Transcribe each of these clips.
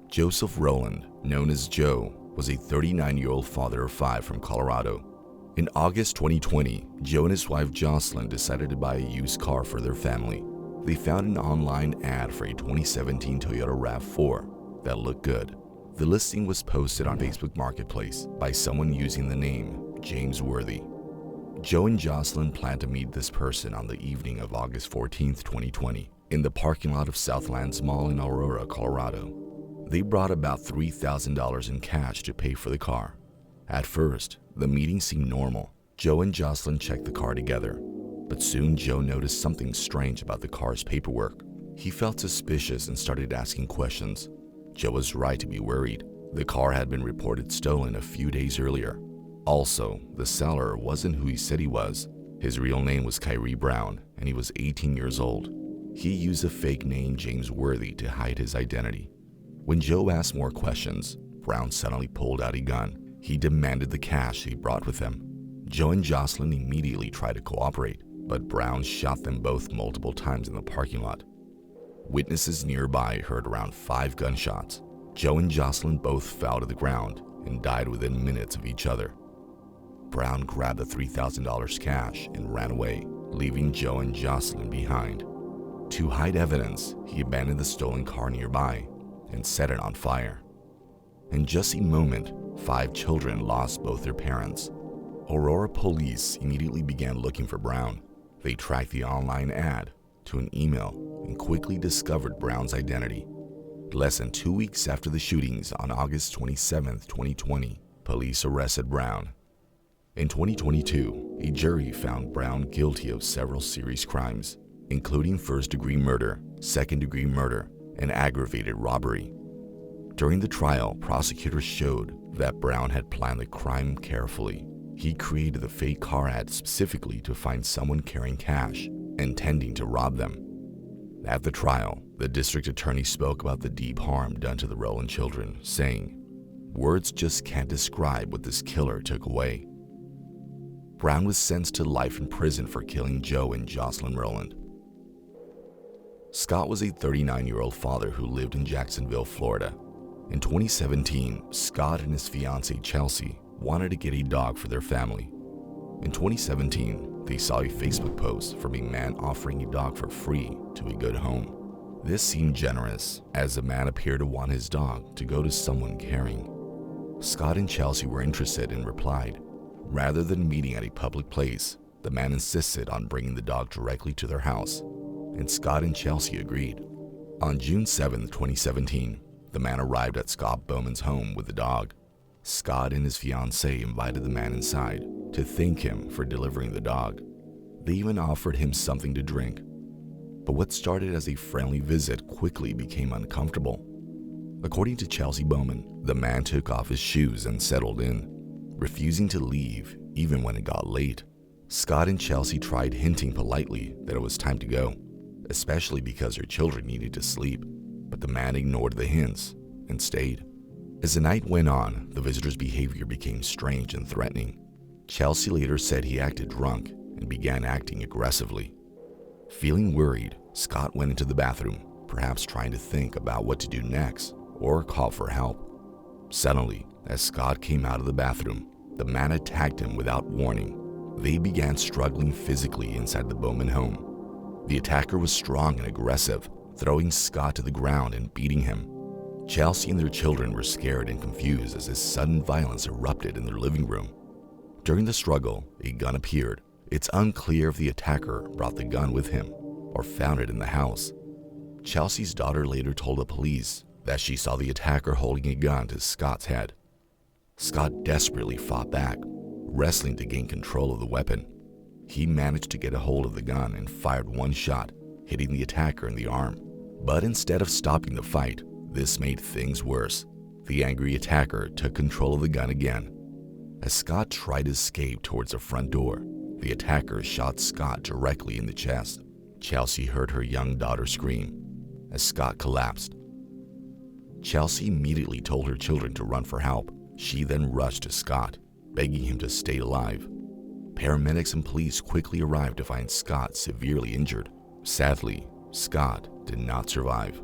Joseph Roland, known as Joe, was a 39-year-old father of 5 from Colorado. In August 2020, Joe and his wife Jocelyn decided to buy a used car for their family. They found an online ad for a 2017 Toyota RAV4 that looked good. The listing was posted on Facebook Marketplace by someone using the name James Worthy. Joe and Jocelyn planned to meet this person on the evening of August 14, 2020, in the parking lot of Southlands Mall in Aurora, Colorado. They brought about $3,000 in cash to pay for the car. At first, the meeting seemed normal. Joe and Jocelyn checked the car together, but soon Joe noticed something strange about the car's paperwork. He felt suspicious and started asking questions. Joe was right to be worried. The car had been reported stolen a few days earlier. Also, the seller wasn't who he said he was. His real name was Kyrie Brown, and he was 18 years old. He used a fake name, James Worthy, to hide his identity. When Joe asked more questions, Brown suddenly pulled out a gun. He demanded the cash he brought with him. Joe and Jocelyn immediately tried to cooperate, but Brown shot them both multiple times in the parking lot. Witnesses nearby heard around 5 gunshots. Joe and Jocelyn both fell to the ground and died within minutes of each other. Brown grabbed the $3,000 cash and ran away, leaving Joe and Jocelyn behind. To hide evidence, he abandoned the stolen car nearby and set it on fire. In just a moment, 5 children lost both their parents. Aurora police immediately began looking for Brown. They tracked the online ad to an email and quickly discovered Brown's identity. Less than 2 weeks after the shootings on August 27, 2020, police arrested Brown. In 2022, a jury found Brown guilty of several serious crimes, including first-degree murder, second-degree murder, and aggravated robbery. During the trial, prosecutors showed that Brown had planned the crime carefully. He created the fake car ad specifically to find someone carrying cash, intending to rob them. At the trial, the district attorney spoke about the deep harm done to the Roland children, saying, "Words just can't describe what this killer took away." Brown was sentenced to life in prison for killing Joe and Jocelyn Roland. Scott was a 39-year-old father who lived in Jacksonville, Florida. In 2017, Scott and his fiancée Chelsea wanted to get a dog for their family. In 2017, they saw a Facebook post from a man offering a dog for free to a good home. This seemed generous, as the man appeared to want his dog to go to someone caring. Scott and Chelsea were interested and replied. Rather than meeting at a public place, the man insisted on bringing the dog directly to their house, and Scott and Chelsea agreed. On June 7, 2017, the man arrived at Scott Bowman's home with the dog. Scott and his fiancée invited the man inside to thank him for delivering the dog. They even offered him something to drink. But what started as a friendly visit quickly became uncomfortable. According to Chelsea Bowman, the man took off his shoes and settled in, refusing to leave even when it got late. Scott and Chelsea tried hinting politely that it was time to go, especially because her children needed to sleep, but the man ignored the hints and stayed. As the night went on, the visitor's behavior became strange and threatening. Chelsea later said he acted drunk and began acting aggressively. Feeling worried, Scott went into the bathroom, perhaps trying to think about what to do next or call for help. Suddenly, as Scott came out of the bathroom, the man attacked him without warning. They began struggling physically inside the Bowman home. The attacker was strong and aggressive, throwing Scott to the ground and beating him. Chelsea and their children were scared and confused as this sudden violence erupted in their living room. During the struggle, a gun appeared. It's unclear if the attacker brought the gun with him or found it in the house. Chelsea's daughter later told the police that she saw the attacker holding a gun to Scott's head. Scott desperately fought back, wrestling to gain control of the weapon. He managed to get a hold of the gun and fired one shot, hitting the attacker in the arm. But instead of stopping the fight, this made things worse. The angry attacker took control of the gun again. As Scott tried to escape towards the front door, the attacker shot Scott directly in the chest. Chelsea heard her young daughter scream as Scott collapsed. Chelsea immediately told her children to run for help. She then rushed to Scott, begging him to stay alive. Paramedics and police quickly arrived to find Scott severely injured. Sadly, Scott did not survive.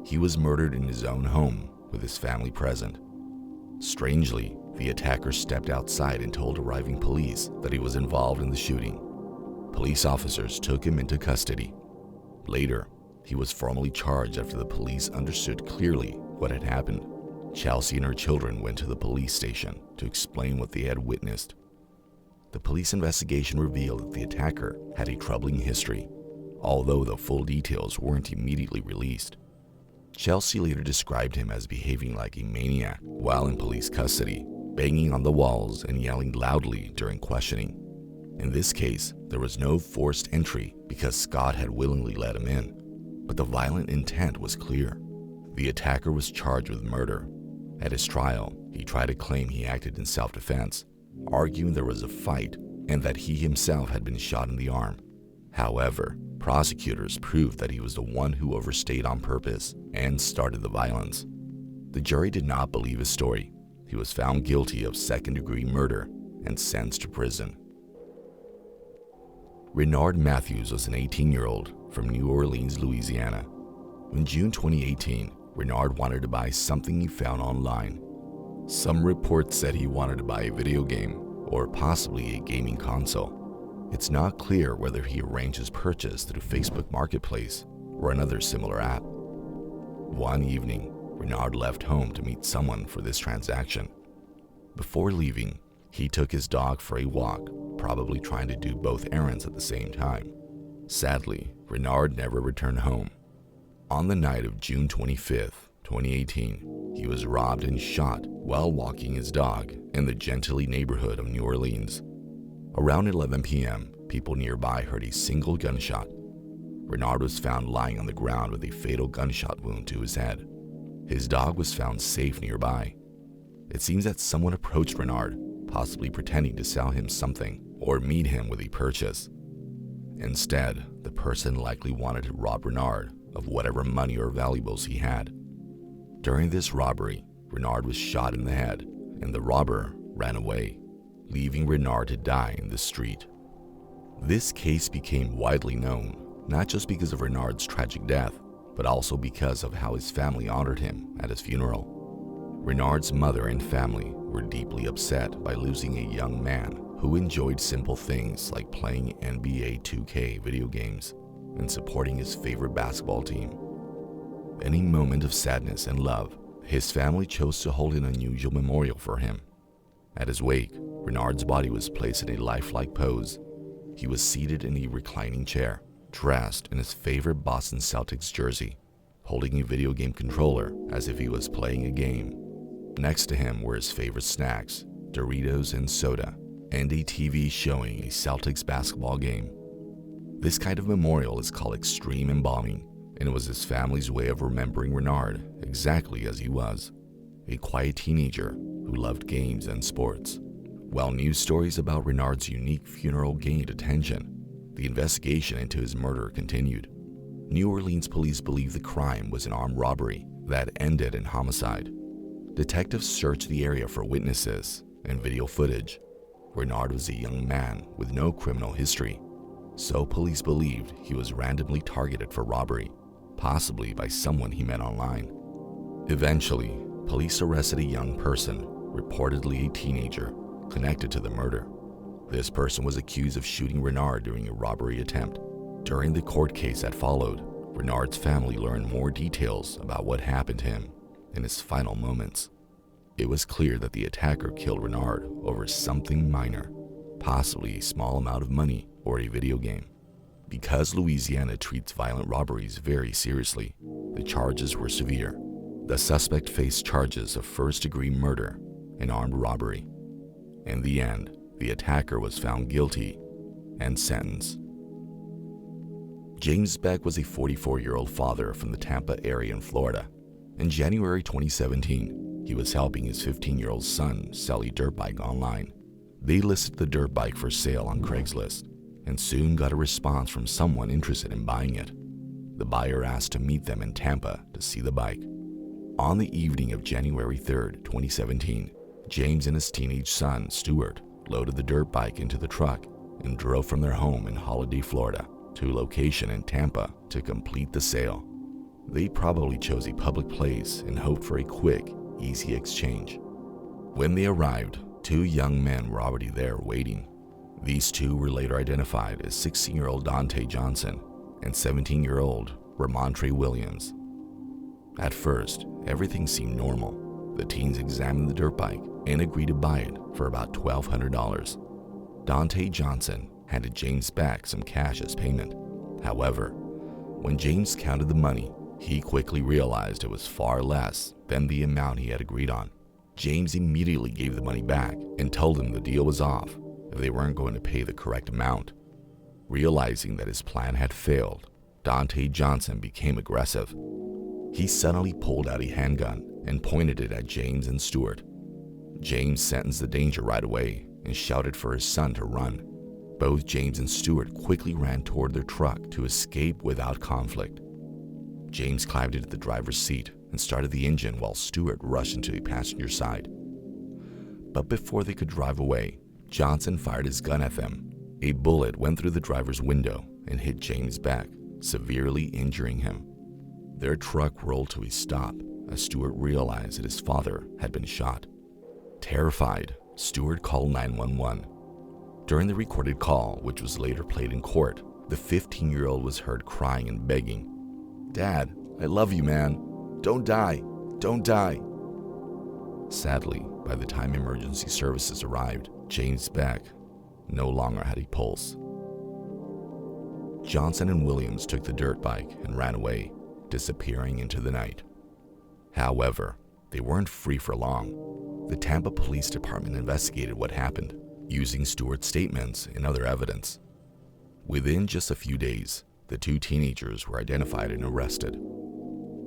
He was murdered in his own home with his family present. Strangely, the attacker stepped outside and told arriving police that he was involved in the shooting. Police officers took him into custody. Later, he was formally charged after the police understood clearly what had happened. Chelsea and her children went to the police station to explain what they had witnessed. The police investigation revealed that the attacker had a troubling history, although the full details weren't immediately released. Chelsea later described him as behaving like a maniac while in police custody, banging on the walls and yelling loudly during questioning. In this case, there was no forced entry because Scott had willingly let him in, but the violent intent was clear. The attacker was charged with murder. At his trial, he tried to claim he acted in self-defense, arguing there was a fight and that he himself had been shot in the arm. However, prosecutors proved that he was the one who overstayed on purpose and started the violence. The jury did not believe his story. He was found guilty of second-degree murder and sentenced to prison. Renard Matthews was an 18-year-old from New Orleans, Louisiana. In June 2018, Renard wanted to buy something he found online. Some reports said he wanted to buy a video game or possibly a gaming console. It's not clear whether he arranged his purchase through Facebook Marketplace or another similar app. One evening, Renard left home to meet someone for this transaction. Before leaving, he took his dog for a walk, probably trying to do both errands at the same time. Sadly, Renard never returned home. On the night of June 25, 2018, he was robbed and shot while walking his dog in the Gentilly neighborhood of New Orleans. Around 11 p.m., people nearby heard a single gunshot. Renard was found lying on the ground with a fatal gunshot wound to his head. His dog was found safe nearby. It seems that someone approached Renard, possibly pretending to sell him something or meet him with a purchase. Instead, the person likely wanted to rob Renard of whatever money or valuables he had. During this robbery, Renard was shot in the head, and the robber ran away, leaving Renard to die in the street. This case became widely known, not just because of Renard's tragic death, but also because of how his family honored him at his funeral. Renard's mother and family were deeply upset by losing a young man who enjoyed simple things like playing NBA 2K video games and supporting his favorite basketball team. In a moment of sadness and love, his family chose to hold an unusual memorial for him. At his wake, Renard's body was placed in a lifelike pose. He was seated in a reclining chair, dressed in his favorite Boston Celtics jersey, holding a video game controller as if he was playing a game. Next to him were his favorite snacks, Doritos and soda, and a TV showing a Celtics basketball game. This kind of memorial is called extreme embalming, and it was his family's way of remembering Renard exactly as he was, a quiet teenager who loved games and sports. While news stories about Renard's unique funeral gained attention, the investigation into his murder continued. New Orleans police believe the crime was an armed robbery that ended in homicide. Detectives searched the area for witnesses and video footage. Renard was a young man with no criminal history, so police believed he was randomly targeted for robbery, possibly by someone he met online. Eventually, police arrested a young person, reportedly a teenager, connected to the murder. This person was accused of shooting Renard during a robbery attempt. During the court case that followed, Renard's family learned more details about what happened to him in his final moments. It was clear that the attacker killed Renard over something minor, possibly a small amount of money or a video game. Because Louisiana treats violent robberies very seriously, the charges were severe. The suspect faced charges of first-degree murder and armed robbery. In the end, the attacker was found guilty and sentenced. James Beck was a 44-year-old father from the Tampa area in Florida. In January 2017, he was helping his 15-year-old son sell a dirt bike online. They listed the dirt bike for sale on Craigslist and soon got a response from someone interested in buying it. The buyer asked to meet them in Tampa to see the bike. On the evening of January 3rd, 2017, James and his teenage son, Stuart, loaded the dirt bike into the truck and drove from their home in Holiday, Florida, to a location in Tampa to complete the sale. They probably chose a public place and hoped for a quick, easy exchange. When they arrived, 2 young men were already there waiting. These 2 were later identified as 16-year-old Dante Johnson and 17-year-old Ramondre Williams. At first, everything seemed normal. The teens examined the dirt bike and agreed to buy it for about $1,200. Dante Johnson handed James Beck some cash as payment. However, when James counted the money, he quickly realized it was far less than the amount he had agreed on. James immediately gave the money back and told him the deal was off if they weren't going to pay the correct amount. Realizing that his plan had failed, Dante Johnson became aggressive. He suddenly pulled out a handgun and pointed it at James and Stewart. James sensed the danger right away and shouted for his son to run. Both James and Stewart quickly ran toward their truck to escape without conflict. James climbed into the driver's seat and started the engine while Stewart rushed into the passenger side. But before they could drive away, Johnson fired his gun at them. A bullet went through the driver's window and hit James Beck, severely injuring him. Their truck rolled to a stop as Stewart realized that his father had been shot. Terrified, Stewart called 911. During the recorded call, which was later played in court, the 15-year-old was heard crying and begging, "Dad, I love you, man. Don't die. Don't die." Sadly, by the time emergency services arrived, James Beck no longer had a pulse. Johnson and Williams took the dirt bike and ran away, disappearing into the night. However, they weren't free for long. The Tampa Police Department investigated what happened, using Stewart's statements and other evidence. Within just a few days, the 2 teenagers were identified and arrested.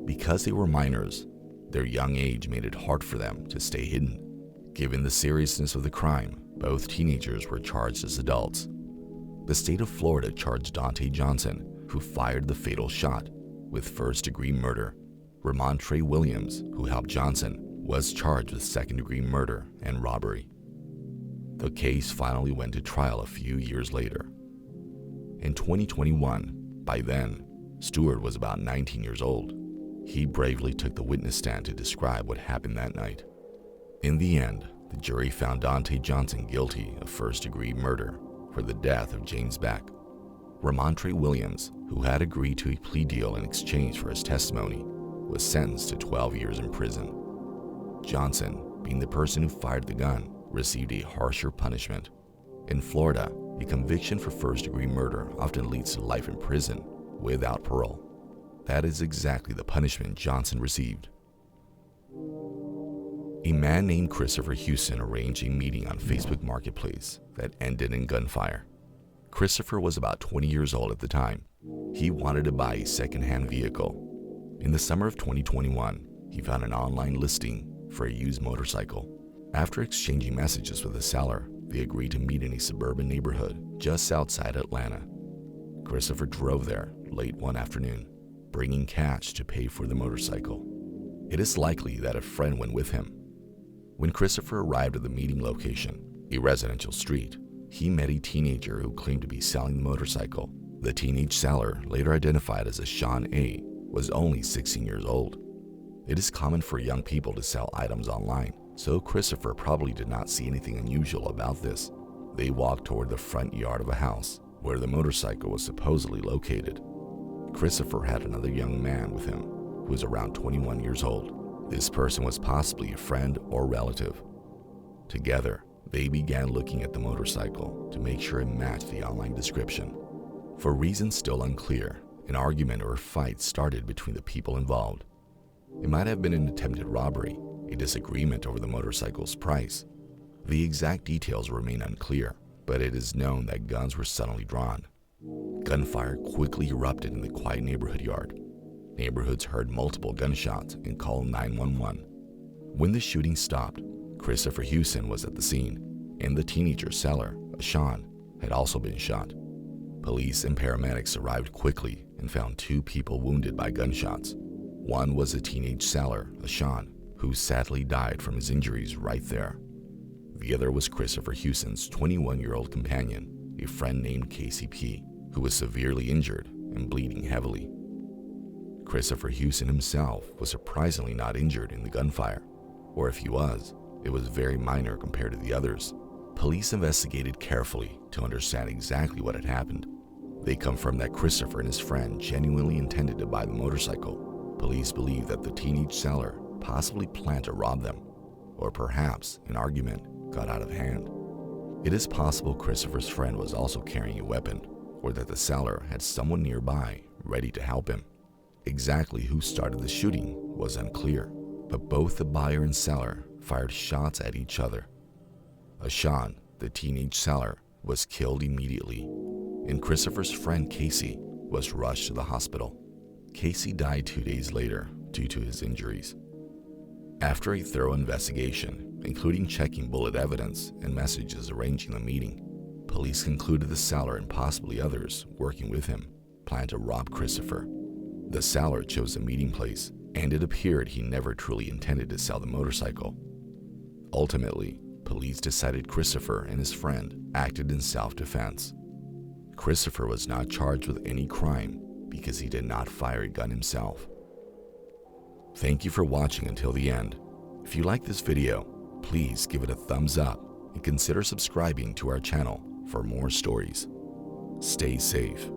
Because they were minors, their young age made it hard for them to stay hidden. Given the seriousness of the crime, both teenagers were charged as adults. The state of Florida charged Dante Johnson, who fired the fatal shot, with first-degree murder. Ramondre Williams, who helped Johnson, was charged with second-degree murder and robbery. The case finally went to trial a few years later. In 2021, by then, Stewart was about 19 years old. He bravely took the witness stand to describe what happened that night. In the end, the jury found Dante Johnson guilty of first-degree murder for the death of James Beck. Ramondre Williams, who had agreed to a plea deal in exchange for his testimony, was sentenced to 12 years in prison. Johnson, being the person who fired the gun, received a harsher punishment. In Florida, a conviction for first-degree murder often leads to life in prison without parole. That is exactly the punishment Johnson received. A man named Christopher Houston arranged a meeting on Facebook Marketplace that ended in gunfire. Christopher was about 20 years old at the time. He wanted to buy a second-hand vehicle. In the summer of 2021, he found an online listing for a used motorcycle. After exchanging messages with the seller, they agreed to meet in a suburban neighborhood just outside Atlanta. Christopher drove there late one afternoon, bringing cash to pay for the motorcycle. It is likely that a friend went with him. When Christopher arrived at the meeting location, a residential street, he met a teenager who claimed to be selling the motorcycle. The teenage seller, later identified as Sean A., was only 16 years old. It is common for young people to sell items online, so Christopher probably did not see anything unusual about this. They walked toward the front yard of a house where the motorcycle was supposedly located. Christopher had another young man with him who was around 21 years old. This person was possibly a friend or relative. Together, they began looking at the motorcycle to make sure it matched the online description. For reasons still unclear, an argument or a fight started between the people involved. It might have been an attempted robbery, a disagreement over the motorcycle's price. The exact details remain unclear, but it is known that guns were suddenly drawn. Gunfire quickly erupted in the quiet neighborhood yard. Neighborhoods heard multiple gunshots and called 911. When the shooting stopped, Christopher Houston was at the scene, and the teenager seller, Sean, had also been shot. Police and paramedics arrived quickly and found 2 people wounded by gunshots. One was a teenage seller, Sean, who sadly died from his injuries right there. The other was Christopher Houston's 21-year-old companion, a friend named KCP, who was severely injured and bleeding heavily. Christopher Houston himself was surprisingly not injured in the gunfire, or if he was, it was very minor compared to the others. Police investigated carefully to understand exactly what had happened. They confirmed that Christopher and his friend genuinely intended to buy the motorcycle. Police believe that the teenage seller possibly planned to rob them, or perhaps an argument got out of hand. It is possible Christopher's friend was also carrying a weapon, or that the seller had someone nearby ready to help him. Exactly who started the shooting was unclear, but both the buyer and seller fired shots at each other. Ashan, the teenage seller, was killed immediately, and Christopher's friend Casey was rushed to the hospital. Casey died 2 days later due to his injuries. After a thorough investigation, including checking bullet evidence and messages arranging the meeting, police concluded the seller and possibly others working with him planned to rob Christopher. The seller chose a meeting place, and it appeared he never truly intended to sell the motorcycle. Ultimately, police decided Christopher and his friend acted in self-defense. Christopher was not charged with any crime because he did not fire a gun himself. Thank you for watching until the end. If you like this video, please give it a thumbs up and consider subscribing to our channel for more stories. Stay safe.